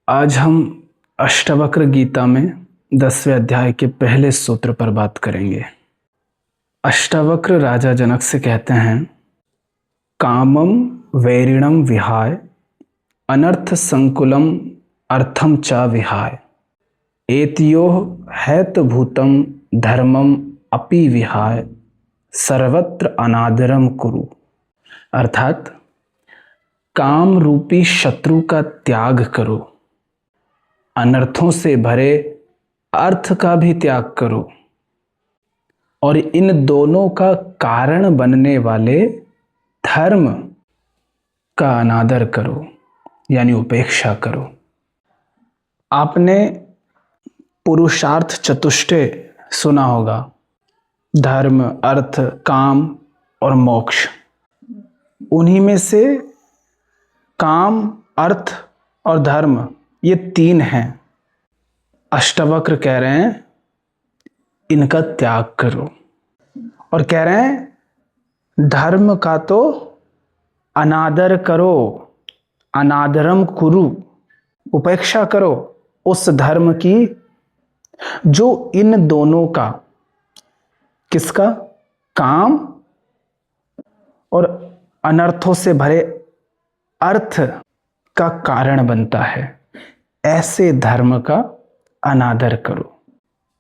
आज हम अष्टावक्र गीता में 10वें अध्याय के पहले सूत्र पर बात करेंगे। अष्टावक्र राजा जनक से कहते हैं, कामम वैरिणम विहाय अनर्थ संकुलम अर्थम च विहाय एतयोः हैतभूतम धर्मम अपि विहाय सर्वत्र अनादरम कुरु। अर्थात काम रूपी शत्रु का त्याग करो, अनर्थों से भरे अर्थ का भी त्याग करो और इन दोनों का कारण बनने वाले धर्म का अनादर करो, यानी उपेक्षा करो। आपने पुरुषार्थ चतुष्टय सुना होगा, धर्म, अर्थ, काम और मोक्ष। उन्हीं में से काम, अर्थ और धर्म ये तीन हैं। अष्टावक्र कह रहे हैं इनका त्याग करो और कह रहे हैं धर्म का तो अनादर करो, अनादरम कुरु, उपेक्षा करो उस धर्म की जो इन दोनों का, किसका, काम और अनर्थों से भरे अर्थ का कारण बनता है। ऐसे धर्म का अनादर करो।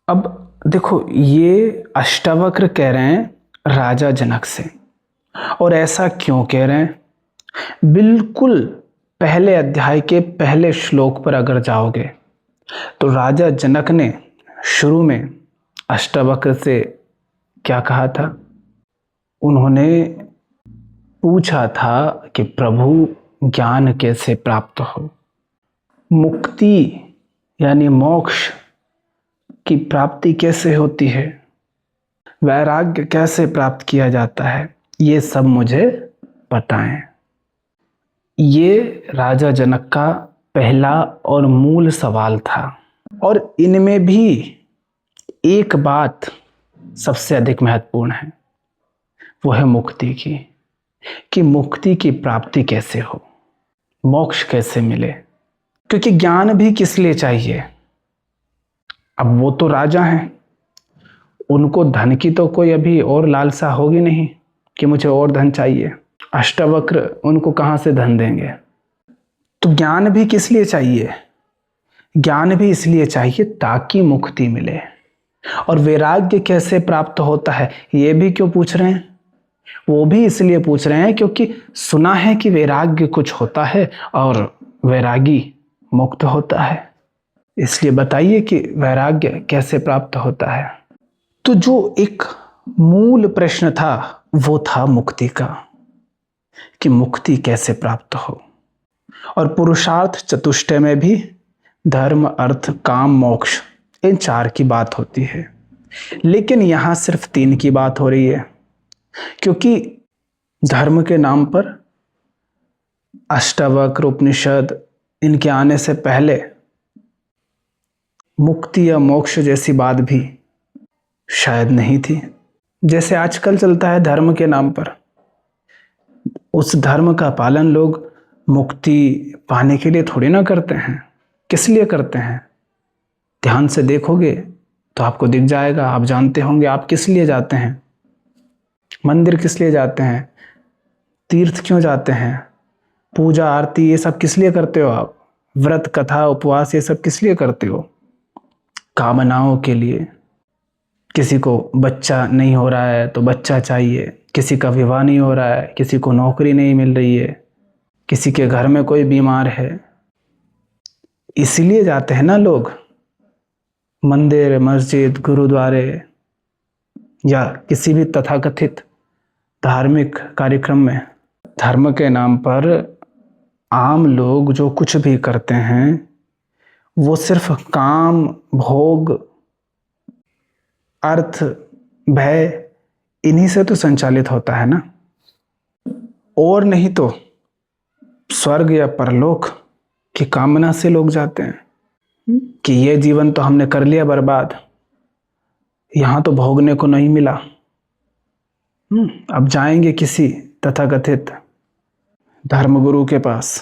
अब देखो, ये अष्टावक्र कह रहे हैं राजा जनक से, और ऐसा क्यों कह रहे हैं? बिल्कुल पहले अध्याय के पहले श्लोक पर अगर जाओगे तो राजा जनक ने शुरू में अष्टावक्र से क्या कहा था? उन्होंने पूछा था कि प्रभु ज्ञान कैसे प्राप्त हो, मुक्ति यानी मोक्ष की प्राप्ति कैसे होती है, वैराग्य कैसे प्राप्त किया जाता है, ये सब मुझे बताएं। ये राजा जनक का पहला और मूल सवाल था। और इनमें भी एक बात सबसे अधिक महत्वपूर्ण है, वो है मुक्ति की, कि मुक्ति की प्राप्ति कैसे हो, मोक्ष कैसे मिले। क्योंकि ज्ञान भी किस लिए चाहिए? अब वो तो राजा हैं, उनको धन की तो कोई अभी और लालसा होगी नहीं कि मुझे और धन चाहिए। अष्टावक्र उनको कहाँ से धन देंगे? तो ज्ञान भी किस लिए चाहिए? ज्ञान भी इसलिए चाहिए ताकि मुक्ति मिले। और वैराग्य कैसे प्राप्त होता है, ये भी क्यों पूछ रहे हैं? वो भी इसलिए पूछ रहे हैं क्योंकि सुना है कि वैराग्य कुछ होता है और वैरागी मुक्त होता है। इसलिए बताइए कि वैराग्य कैसे प्राप्त होता है। तो जो एक मूल प्रश्न था वो था मुक्ति का, कि मुक्ति कैसे प्राप्त हो। और पुरुषार्थ चतुष्टय में भी धर्म, अर्थ, काम, मोक्ष, इन चार की बात होती है, लेकिन यहां सिर्फ तीन की बात हो रही है। क्योंकि धर्म के नाम पर अष्टावक्र, उपनिषद, इनके आने से पहले मुक्ति या मोक्ष जैसी बात भी शायद नहीं थी। जैसे आजकल चलता है धर्म के नाम पर, उस धर्म का पालन लोग मुक्ति पाने के लिए थोड़ी ना करते हैं। किस लिए करते हैं? ध्यान से देखोगे तो आपको दिख जाएगा, आप जानते होंगे आप किस लिए जाते हैं। मंदिर किस लिए जाते हैं? तीर्थ क्यों जाते हैं? पूजा, आरती, ये सब किस लिए करते हो आप? व्रत, कथा, उपवास, ये सब किस लिए करते हो? कामनाओं के लिए। किसी को बच्चा नहीं हो रहा है तो बच्चा चाहिए, किसी का विवाह नहीं हो रहा है, किसी को नौकरी नहीं मिल रही है, किसी के घर में कोई बीमार है, इसलिए जाते हैं ना लोग मंदिर, मस्जिद, गुरुद्वारे या किसी भी तथाकथित धार्मिक कार्यक्रम में। धर्म के नाम पर आम लोग जो कुछ भी करते हैं वो सिर्फ काम, भोग, अर्थ, भय, इन्हीं से तो संचालित होता है ना। और नहीं तो स्वर्ग या परलोक की कामना से लोग जाते हैं कि ये जीवन तो हमने कर लिया बर्बाद, यहां तो भोगने को नहीं मिला, अब जाएंगे किसी तथाकथित धर्मगुरु के पास,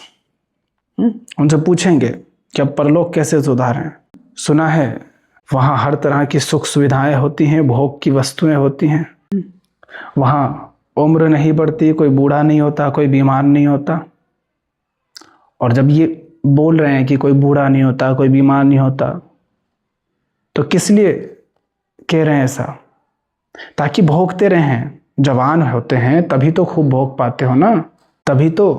उनसे पूछेंगे कि अब परलोक कैसे सुधारें। सुना है वहाँ हर तरह की सुख सुविधाएं होती हैं, भोग की वस्तुएं होती हैं, वहाँ उम्र नहीं बढ़ती, कोई बूढ़ा नहीं होता, कोई बीमार नहीं होता। और जब ये बोल रहे हैं कि कोई बूढ़ा नहीं होता, कोई बीमार नहीं होता, तो किस लिए कह रहे हैं ऐसा? ताकि भोगते रहें। जवान होते हैं तभी तो खूब भोग पाते हो ना, तभी तो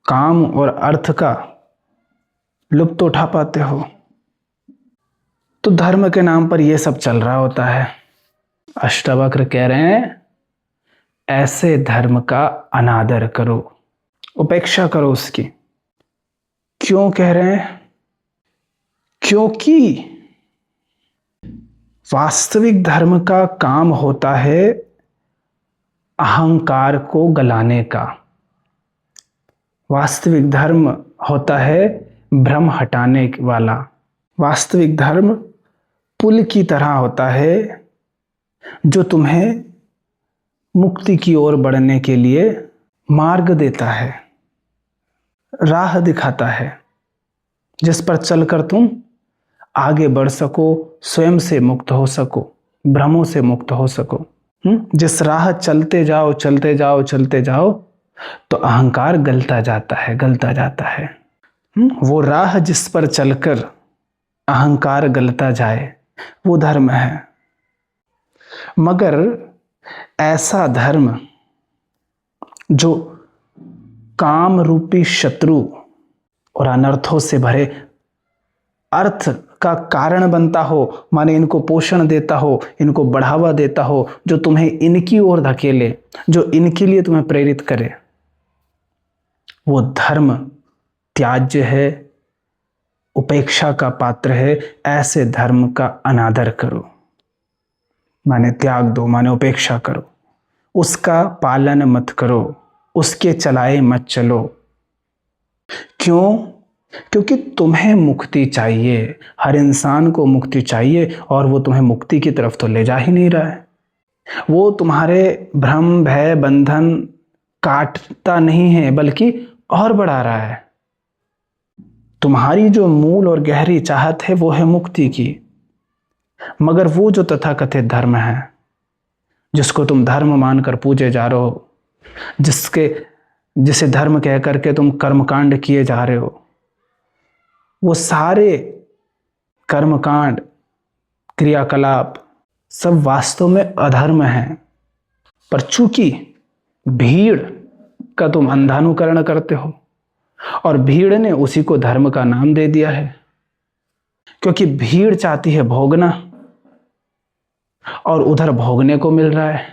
काम और अर्थ का लुत्फ उठा पाते हो। तो धर्म के नाम पर यह सब चल रहा होता है। अष्टावक्र कह रहे हैं ऐसे धर्म का अनादर करो, उपेक्षा करो उसकी। क्यों कह रहे हैं? क्योंकि वास्तविक धर्म का काम होता है अहंकार को गलाने का। वास्तविक धर्म होता है भ्रम हटाने वाला। वास्तविक धर्म पुल की तरह होता है जो तुम्हें मुक्ति की ओर बढ़ने के लिए मार्ग देता है, राह दिखाता है, जिस पर चलकर तुम आगे बढ़ सको, स्वयं से मुक्त हो सको, भ्रमों से मुक्त हो सको। जिस राह चलते जाओ चलते जाओ चलते जाओ तो अहंकार गलता जाता है, गलता जाता है। वो राह जिस पर चलकर अहंकार गलता जाए वो धर्म है। मगर ऐसा धर्म जो काम रूपी शत्रु और अनर्थों से भरे अर्थ का कारण बनता हो, माने इनको पोषण देता हो, इनको बढ़ावा देता हो, जो तुम्हें इनकी ओर धकेले, जो इनके लिए तुम्हें प्रेरित करे, वो धर्म त्याज्य है, उपेक्षा का पात्र है। ऐसे धर्म का अनादर करो, माने त्याग दो, माने उपेक्षा करो, उसका पालन मत करो, उसके चलाए मत चलो। क्यों? क्योंकि तुम्हें मुक्ति चाहिए, हर इंसान को मुक्ति चाहिए, और वो तुम्हें मुक्ति की तरफ तो ले जा ही नहीं रहा है। वो तुम्हारे भ्रम भय बंधन काटता नहीं है, बल्कि और बढ़ा रहा है। तुम्हारी जो मूल और गहरी चाहत है वो है मुक्ति की। मगर वो जो तथाकथित धर्म है, जिसको तुम धर्म मानकर पूजे जा रहे हो, जिसे धर्म कह करके तुम कर्मकांड किए जा रहे हो, वो सारे कर्मकांड क्रियाकलाप सब वास्तव में अधर्म हैं। पर चूंकि भीड़ का तुम अंधानुकरण करते हो और भीड़ ने उसी को धर्म का नाम दे दिया है, क्योंकि भीड़ चाहती है भोगना और उधर भोगने को मिल रहा है।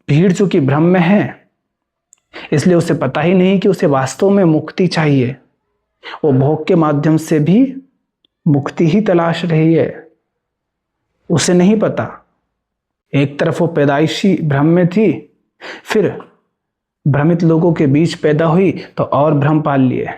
भीड़ चूंकि भ्रम में है, इसलिए उसे पता ही नहीं कि उसे वास्तव में मुक्ति चाहिए। वो भोग के माध्यम से भी मुक्ति ही तलाश रही है, उसे नहीं पता। एक तरफ वो पैदाइशी भ्रम में थी, फिर भ्रमित लोगों के बीच पैदा हुई तो और भ्रम पाल लिए।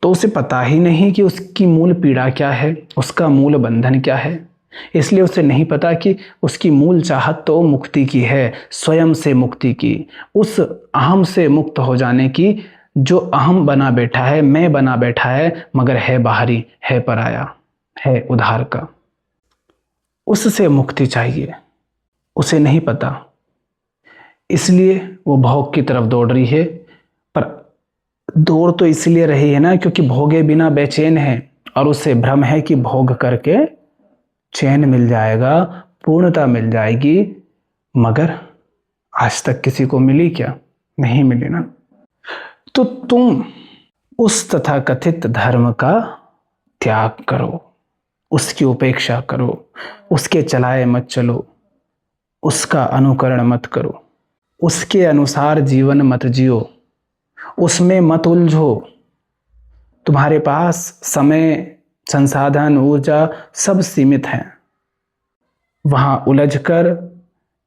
तो उसे पता ही नहीं कि उसकी मूल पीड़ा क्या है, उसका मूल बंधन क्या है। इसलिए उसे नहीं पता कि उसकी मूल चाहत तो मुक्ति की है, स्वयं से मुक्ति की, उस अहम से मुक्त हो जाने की, जो अहम बना बैठा है, मैं बना बैठा है, मगर है बाहरी, है पराया, है उधार का। उससे मुक्ति चाहिए, उसे नहीं पता, इसलिए वो भोग की तरफ दौड़ रही है। पर दौड़ तो इसलिए रही है ना क्योंकि भोगे बिना बेचैन है, और उसे भ्रम है कि भोग करके चैन मिल जाएगा, पूर्णता मिल जाएगी। मगर आज तक किसी को मिली क्या? नहीं मिली ना। तो तुम उस तथाकथित धर्म का त्याग करो, उसकी उपेक्षा करो, उसके चलाए मत चलो, उसका अनुकरण मत करो, उसके अनुसार जीवन मत जियो, उसमें मत उलझो। तुम्हारे पास समय, संसाधन, ऊर्जा सब सीमित हैं, वहां उलझकर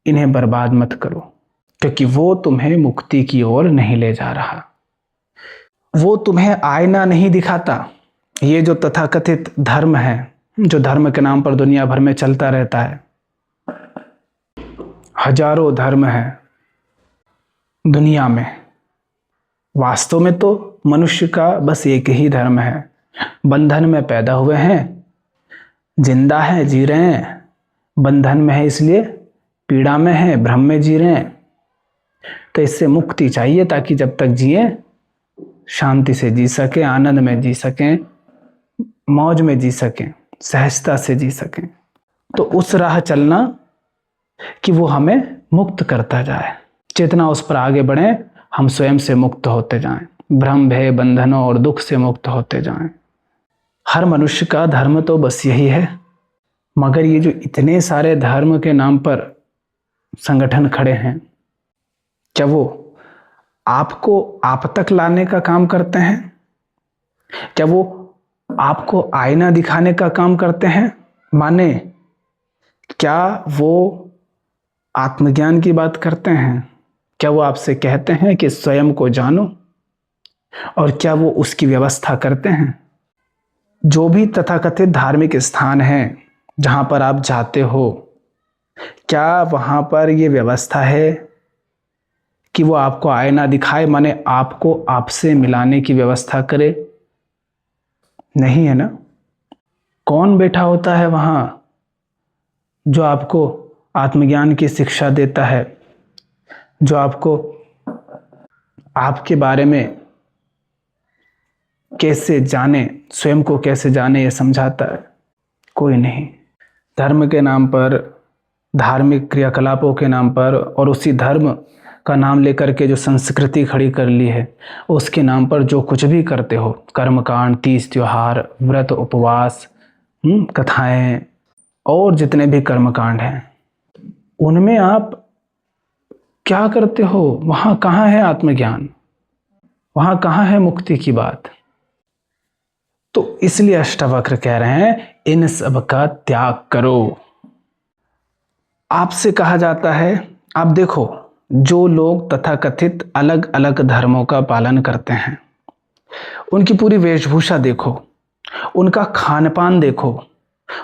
इन्हें बर्बाद मत करो, क्योंकि वो तुम्हें मुक्ति की ओर नहीं ले जा रहा। वो तुम्हें आईना नहीं दिखाता। ये जो तथाकथित धर्म है, जो धर्म के नाम पर दुनिया भर में चलता रहता है, हजारों धर्म है दुनिया में, वास्तव में तो मनुष्य का बस एक ही धर्म है। बंधन में पैदा हुए हैं, जिंदा हैं, जी रहे हैं, बंधन में है इसलिए पीड़ा में है, भ्रम में जी रहे हैं। तो इससे मुक्ति चाहिए ताकि जब तक जिए शांति से जी सकें, आनंद में जी सकें, मौज में जी सकें, सहजता से जी सकें। तो उस राह चलना कि वो हमें मुक्त करता जाए। जितना उस पर आगे बढ़े हम स्वयं से मुक्त होते जाएं, भ्रम भय बंधनों और दुख से मुक्त होते जाएं। हर मनुष्य का धर्म तो बस यही है। मगर ये जो इतने सारे धर्म के नाम पर संगठन खड़े हैं, क्या वो आपको आप तक लाने का काम करते हैं? क्या वो आपको आईना दिखाने का काम करते हैं? माने क्या वो आत्मज्ञान की बात करते हैं? क्या वो आपसे कहते हैं कि स्वयं को जानो? और क्या वो उसकी व्यवस्था करते हैं? जो भी तथाकथित धार्मिक स्थान है जहां पर आप जाते हो, क्या वहां पर ये व्यवस्था है कि वो आपको आईना दिखाए, माने आपको आपसे मिलाने की व्यवस्था करे? नहीं है ना। कौन बैठा होता है वहां जो आपको आत्मज्ञान की शिक्षा देता है, जो आपको आपके बारे में कैसे जाने, स्वयं को कैसे जाने ये समझाता है? कोई नहीं। धर्म के नाम पर, धार्मिक क्रियाकलापों के नाम पर और उसी धर्म का नाम लेकर के जो संस्कृति खड़ी कर ली है उसके नाम पर जो कुछ भी करते हो, कर्मकांड, तीज त्योहार, व्रत उपवास, कथाएं और जितने भी कर्मकांड हैं, उनमें आप क्या करते हो? वहां कहाँ है आत्मज्ञान? वहां कहाँ है मुक्ति की बात? तो इसलिए अष्टावक्र कह रहे हैं इन सब का त्याग करो। आपसे कहा जाता है, आप देखो, जो लोग तथाकथित अलग अलग धर्मों का पालन करते हैं, उनकी पूरी वेशभूषा देखो, उनका खान पान देखो,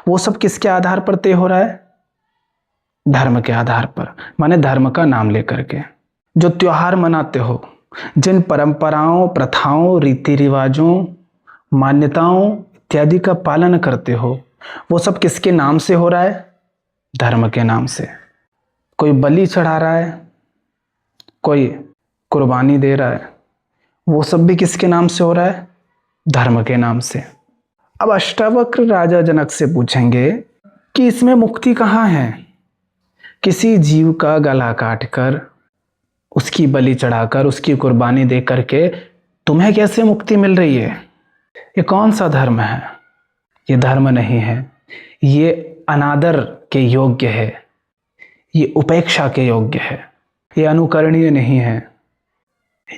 वो सब किसके आधार पर तय हो रहा है? धर्म के आधार पर, माने धर्म का नाम लेकर के। जो त्योहार मनाते हो, जिन परंपराओं, प्रथाओं, रीति रिवाजों, मान्यताओं इत्यादि का पालन करते हो, वो सब किसके नाम से हो रहा है? धर्म के नाम से। कोई बलि चढ़ा रहा है, कोई कुर्बानी दे रहा है, वो सब भी किसके नाम से हो रहा है? धर्म के नाम से। अब अष्टावक्र राजा जनक से पूछेंगे कि इसमें मुक्ति कहाँ है? किसी जीव का गला काटकर, उसकी बलि चढ़ाकर, उसकी कुर्बानी दे करके तुम्हें कैसे मुक्ति मिल रही है? ये कौन सा धर्म है? ये धर्म नहीं है, ये अनादर के योग्य है, ये उपेक्षा के योग्य है, ये अनुकरणीय नहीं है।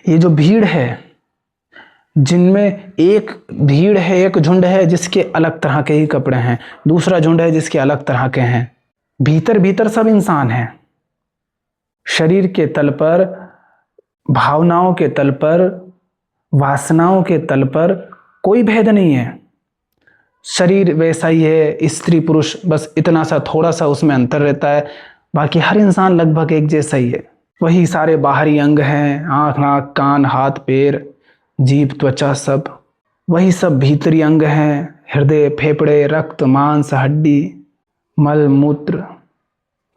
ये जो भीड़ है, जिनमें एक भीड़ है, एक झुंड है जिसके अलग तरह के ही कपड़े हैं, दूसरा झुंड है जिसके अलग तरह के हैं, भीतर भीतर सब इंसान हैं। शरीर के तल पर, भावनाओं के तल पर, वासनाओं के तल पर कोई भेद नहीं है। शरीर वैसा ही है, स्त्री पुरुष बस इतना सा थोड़ा सा उसमें अंतर रहता है, बाकी हर इंसान लगभग एक जैसा ही है। वही सारे बाहरी अंग हैं, आँख, नाक, कान, हाथ, पैर, जीभ, त्वचा, सब वही सब भीतरी अंग हैं। हृदय, फेफड़े, रक्त, मांस, हड्डी, मल, मूत्र,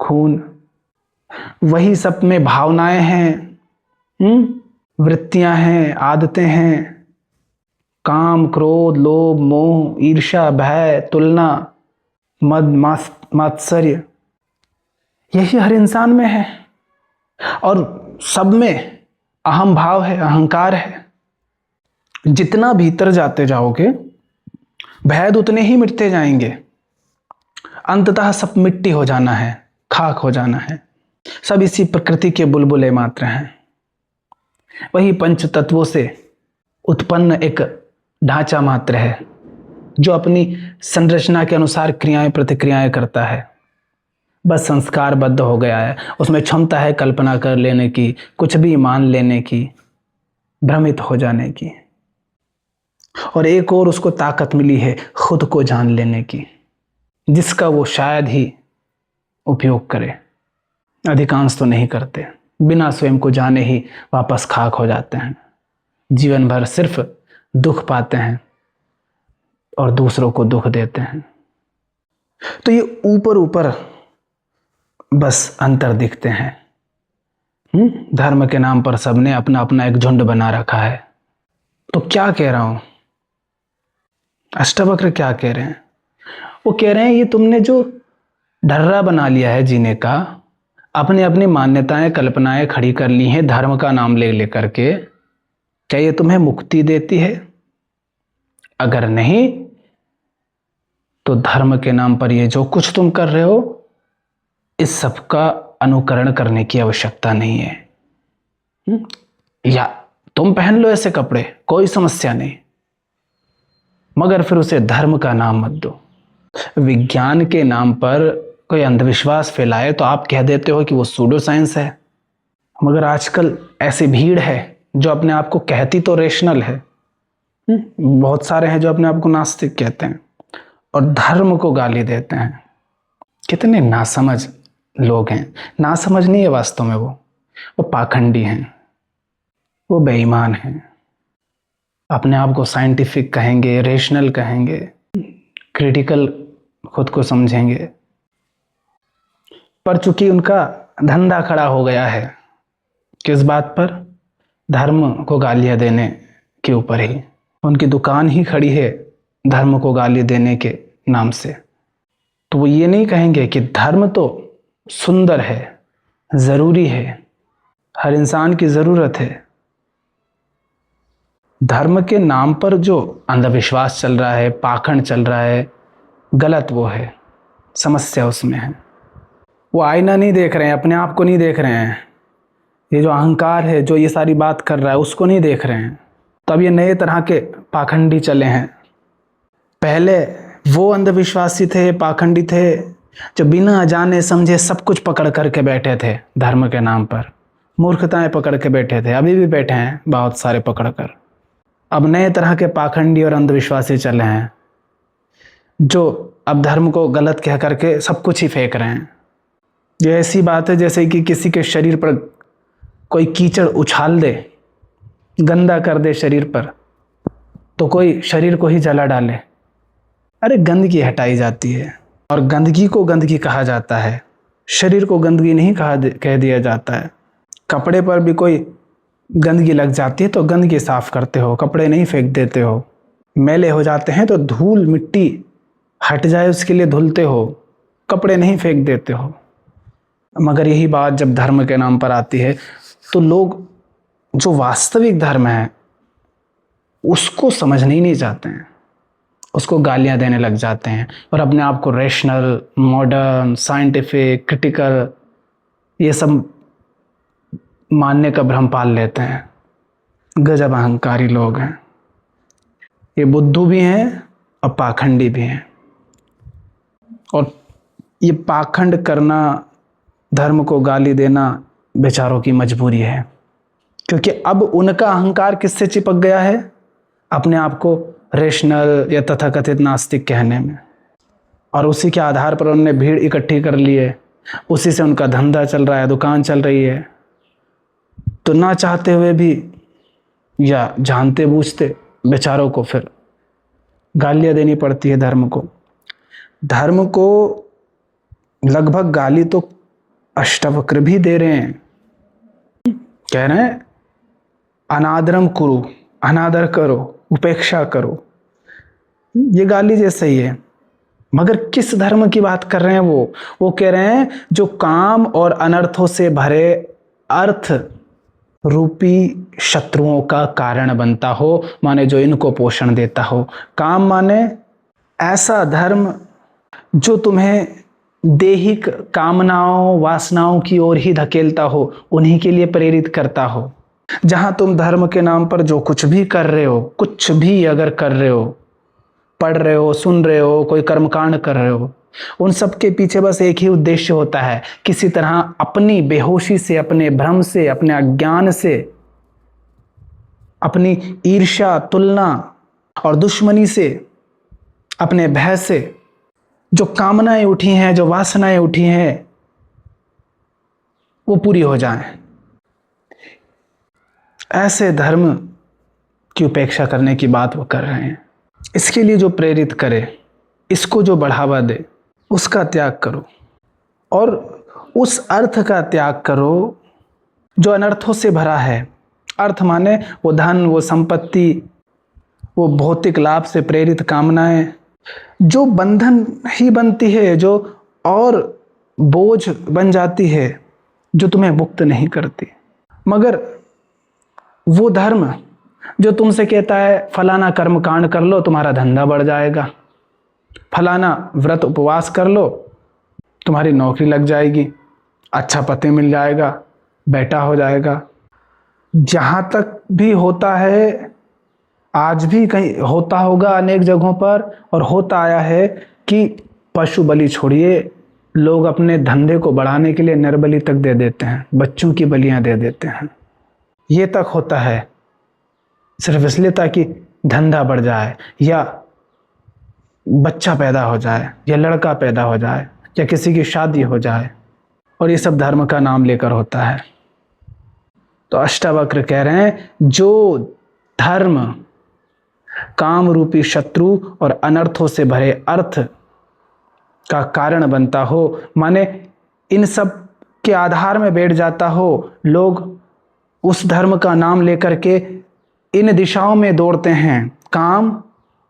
खून, वही सब में भावनाएं हैं, वृत्तियां हैं, आदतें हैं, काम, क्रोध, लोभ, मोह, ईर्ष्या, भय, तुलना, मद, मात्सर्य, यही हर इंसान में है। और सब में अहम भाव है, अहंकार है। जितना भीतर जाते जाओगे भेद उतने ही मिटते जाएंगे। अंततः सब मिट्टी हो जाना है, खाक हो जाना है। सब इसी प्रकृति के बुलबुले मात्र हैं। वही पंच तत्वों से उत्पन्न एक ढांचा मात्र है जो अपनी संरचना के अनुसार क्रियाएं प्रतिक्रियाएं करता है। बस संस्कारबद्ध हो गया है, उसमें क्षमता है कल्पना कर लेने की, कुछ भी मान लेने की, भ्रमित हो जाने की। और एक और उसको ताकत मिली है खुद को जान लेने की, जिसका वो शायद ही उपयोग करे। अधिकांश तो नहीं करते, बिना स्वयं को जाने ही वापस खाक हो जाते हैं। जीवन भर सिर्फ दुख पाते हैं और दूसरों को दुख देते हैं। तो ये ऊपर ऊपर बस अंतर दिखते हैं। धर्म के नाम पर सबने अपना अपना एक झुंड बना रखा है। तो क्या कह रहा हूं, अष्टावक्र क्या कह रहे हैं? वो कह रहे हैं ये तुमने जो ढर्रा बना लिया है जीने का, अपनी अपनी मान्यताएं कल्पनाएं खड़ी कर ली हैं धर्म का नाम ले लेकर के, क्या ये तुम्हें मुक्ति देती है? अगर नहीं तो धर्म के नाम पर ये जो कुछ तुम कर रहे हो इस सब का अनुकरण करने की आवश्यकता नहीं है। या तुम पहन लो ऐसे कपड़े, कोई समस्या नहीं, मगर फिर उसे धर्म का नाम मत दो। विज्ञान के नाम पर कोई अंधविश्वास फैलाए तो आप कह देते हो कि वो सूडो साइंस है। मगर आजकल ऐसी भीड़ है जो अपने आप को कहती तो रेशनल है, बहुत सारे हैं जो अपने आप को नास्तिक कहते हैं और धर्म को गाली देते हैं। कितने नासमझ लोग हैं। नासमझ नहीं है वास्तव में, वो पाखंडी हैं, वो बेईमान हैं। अपने आप को साइंटिफिक कहेंगे, रेशनल कहेंगे, क्रिटिकल खुद को समझेंगे, पर चूंकि उनका धंधा खड़ा हो गया है किस बात पर? धर्म को गालियां देने के ऊपर ही। उनकी दुकान ही खड़ी है धर्म को गाली देने के नाम से। तो वो ये नहीं कहेंगे कि धर्म तो सुंदर है, जरूरी है, हर इंसान की जरूरत है। धर्म के नाम पर जो अंधविश्वास चल रहा है, पाखंड चल रहा है, गलत वो है, समस्या उसमें है। वो आईना नहीं देख रहे हैं, अपने आप को नहीं देख रहे हैं। ये जो अहंकार है जो ये सारी बात कर रहा है उसको नहीं देख रहे हैं। तब ये नए तरह के पाखंडी चले हैं। पहले वो अंधविश्वासी थे, पाखंडी थे जो बिना जाने समझे सब कुछ पकड़ करके बैठे थे धर्म के नाम पर, मूर्खताएं पकड़ के बैठे थे, अभी भी बैठे हैं बहुत सारे पकड़ कर। अब नए तरह के पाखंडी और अंधविश्वासी चले हैं जो अब धर्म को गलत कह करके सब कुछ ही फेंक रहे हैं। ये ऐसी बात है जैसे कि किसी के शरीर पर कोई कीचड़ उछाल दे, गंदा कर दे शरीर पर, तो कोई शरीर को ही जला डाले। अरे गंदगी हटाई जाती है और गंदगी को गंदगी कहा जाता है, शरीर को गंदगी नहीं कह दिया जाता है। कपड़े पर भी कोई गंदगी लग जाती है तो गंदगी साफ करते हो, कपड़े नहीं फेंक देते हो। मैले हो जाते हैं तो धूल मिट्टी हट जाए उसके लिए धुलते हो, कपड़े नहीं फेंक देते हो। मगर यही बात जब धर्म के नाम पर आती है तो लोग जो वास्तविक धर्म है उसको समझने ही नहीं चाहते हैं, उसको गालियां देने लग जाते हैं और अपने आप को रेशनल, मॉडर्न, साइंटिफिक, क्रिटिकल ये सब मानने का भ्रम पाल लेते हैं। गजब अहंकारी लोग हैं ये, बुद्धू भी हैं और पाखंडी भी हैं। और ये पाखंड करना, धर्म को गाली देना बेचारों की मजबूरी है, क्योंकि अब उनका अहंकार किससे चिपक गया है? अपने आप को रेशनल या तथाकथित नास्तिक कहने में। और उसी के आधार पर उन्होंने भीड़ इकट्ठी कर ली है, उसी से उनका धंधा चल रहा है, दुकान चल रही है। तो ना चाहते हुए भी या जानते बूझते बेचारों को फिर गालियां देनी पड़ती है धर्म को। धर्म को लगभग गाली तो अष्टावक्र भी दे रहे हैं, कह रहे हैं अनादरम कुरु, अनादर करो, उपेक्षा करो। ये गाली जैसे ही है। मगर किस धर्म की बात कर रहे हैं वो कह रहे हैं जो काम और अनर्थों से भरे अर्थ रूपी शत्रुओं का कारण बनता हो, माने जो इनको पोषण देता हो। काम माने ऐसा धर्म जो तुम्हें देहिक कामनाओं, वासनाओं की ओर ही धकेलता हो, उन्हीं के लिए प्रेरित करता हो। जहां तुम धर्म के नाम पर जो कुछ भी कर रहे हो, कुछ भी अगर कर रहे हो, पढ़ रहे हो, सुन रहे हो, कोई कर्मकांड कर रहे हो, उन सब के पीछे बस एक ही उद्देश्य होता है, किसी तरह अपनी बेहोशी से, अपने भ्रम से, अपने अज्ञान से, अपनी ईर्ष्या, तुलना और दुश्मनी से, अपने भय से जो कामनाएं उठी हैं, जो वासनाएं उठी हैं, वो पूरी हो जाएं। ऐसे धर्म की उपेक्षा करने की बात वो कर रहे हैं। इसके लिए जो प्रेरित करे, इसको जो बढ़ावा दे, उसका त्याग करो और उस अर्थ का त्याग करो जो अनर्थों से भरा है। अर्थ माने वो धन, वो संपत्ति, वो भौतिक लाभ से प्रेरित कामनाएं जो बंधन ही बनती है, जो और बोझ बन जाती है, जो तुम्हें मुक्त नहीं करती। मगर वो धर्म जो तुमसे कहता है फलाना कर्म कांड कर लो तुम्हारा धंधा बढ़ जाएगा, फलाना व्रत उपवास कर लो तुम्हारी नौकरी लग जाएगी, अच्छा पति मिल जाएगा, बेटा हो जाएगा, जहाँ तक भी होता है, आज भी कहीं होता होगा अनेक जगहों पर और होता आया है कि पशु बलि छोड़िए, लोग अपने धंधे को बढ़ाने के लिए नरबलि तक दे देते हैं, बच्चों की बलियां दे देते हैं। ये तक होता है सिर्फ इसलिए ताकि धंधा बढ़ जाए या बच्चा पैदा हो जाए या लड़का पैदा हो जाए या किसी की शादी हो जाए, और ये सब धर्म का नाम लेकर होता है। तो अष्टावक्र कह रहे हैं जो धर्म काम रूपी शत्रु और अनर्थों से भरे अर्थ का कारण बनता हो, माने इन सब के आधार में बैठ जाता हो, लोग उस धर्म का नाम लेकर के इन दिशाओं में दौड़ते हैं, काम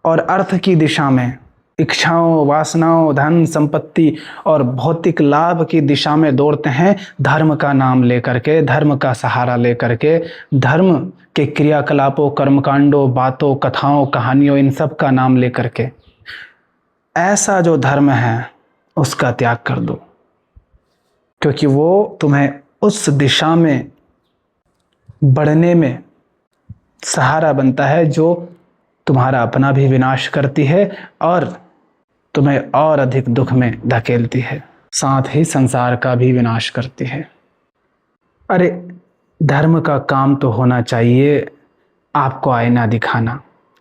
और अर्थ की दिशा में, इच्छाओं, वासनाओं, धन संपत्ति और भौतिक लाभ की दिशा में दौड़ते हैं, धर्म का नाम लेकर के, धर्म का सहारा लेकर के, धर्म के क्रियाकलापों, कर्मकांडों, बातों, कथाओं, कहानियों, इन सब का नाम लेकर के। ऐसा जो धर्म है उसका त्याग कर दो, क्योंकि वो तुम्हें उस दिशा में बढ़ने में सहारा बनता है जो तुम्हारा अपना भी विनाश करती है और तुम्हें और अधिक दुख में धकेलती है, साथ ही संसार का भी विनाश करती है। अरे धर्म का काम तो होना चाहिए आपको आईना दिखाना,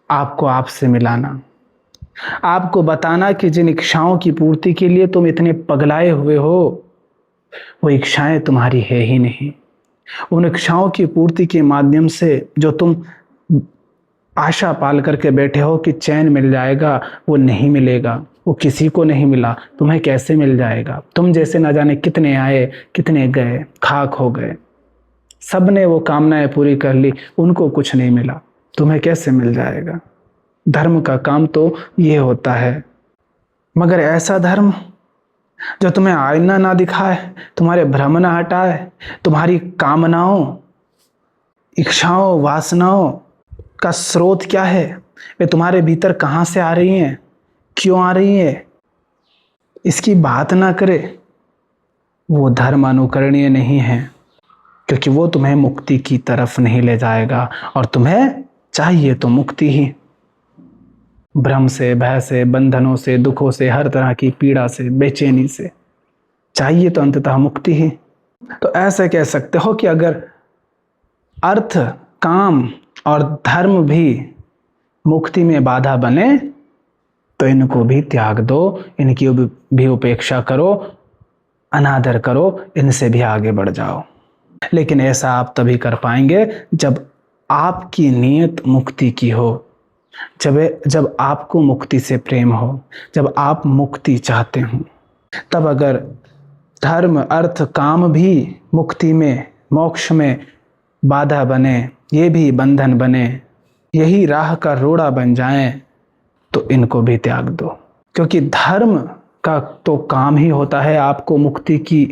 आपको आपसे मिलाना, आपको बताना कि जिन इच्छाओं की पूर्ति के लिए तुम इतने पगलाए हुए हो वो इच्छाएं तुम्हारी है ही नहीं। उन इच्छाओं की पूर्ति के माध्यम से जो तुम आशा पाल करके बैठे हो कि चैन मिल जाएगा, वो नहीं मिलेगा, वो किसी को नहीं मिला, तुम्हें कैसे मिल जाएगा। तुम जैसे ना जाने कितने आए कितने गए, खाक हो गए, सब ने वो कामनाएं पूरी कर ली, उनको कुछ नहीं मिला, तुम्हें कैसे मिल जाएगा। धर्म का काम तो ये होता है। मगर ऐसा धर्म जो तुम्हें आईना ना दिखाए, तुम्हारे भ्रम ना हटाए, तुम्हारी कामनाओं, इच्छाओं, वासनाओं का स्रोत क्या है, वे तुम्हारे भीतर कहाँ से आ रही हैं, क्यों आ रही हैं, इसकी बात ना करे, वो धर्म अनुकरणीय नहीं है, क्योंकि वो तुम्हें मुक्ति की तरफ नहीं ले जाएगा। और तुम्हें चाहिए तो मुक्ति ही, भ्रम से, भय से, बंधनों से, दुखों से, हर तरह की पीड़ा से, बेचैनी से चाहिए तो अंततः मुक्ति ही। तो ऐसे कह सकते हो कि अगर अर्थ, काम और धर्म भी मुक्ति में बाधा बने तो इनको भी त्याग दो, इनकी भी उपेक्षा करो, अनादर करो, इनसे भी आगे बढ़ जाओ। लेकिन ऐसा आप तभी कर पाएंगे जब आपकी नीयत मुक्ति की हो, जब आपको मुक्ति से प्रेम हो, जब आप मुक्ति चाहते हो। तब अगर धर्म, अर्थ, काम भी मुक्ति में, मोक्ष में बाधा बने, ये भी बंधन बने, यही राह का रोड़ा बन जाएं, तो इनको भी त्याग दो। क्योंकि धर्म का तो काम ही होता है आपको मुक्ति की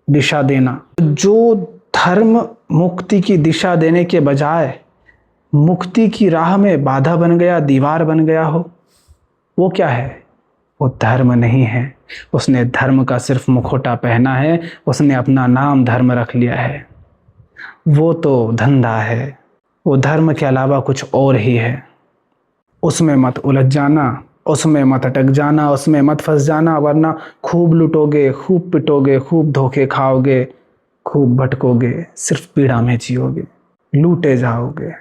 दिशा देना। जो धर्म मुक्ति की दिशा देने के बजाय मुक्ति की राह में बाधा बन गया, दीवार बन गया हो, वो क्या है? वो धर्म नहीं है। उसने धर्म का सिर्फ मुखौटा पहना है, उसने अपना नाम धर्म रख लिया है। वो तो धंधा है, वो धर्म के अलावा कुछ और ही है। उसमें मत उलझ जाना, उसमें मत अटक जाना, उसमें मत फंस जाना, वरना खूब लुटोगे, खूब पिटोगे, खूब धोखे खाओगे, खूब भटकोगे, सिर्फ पीड़ा में जियोगे, लूटे जाओगे।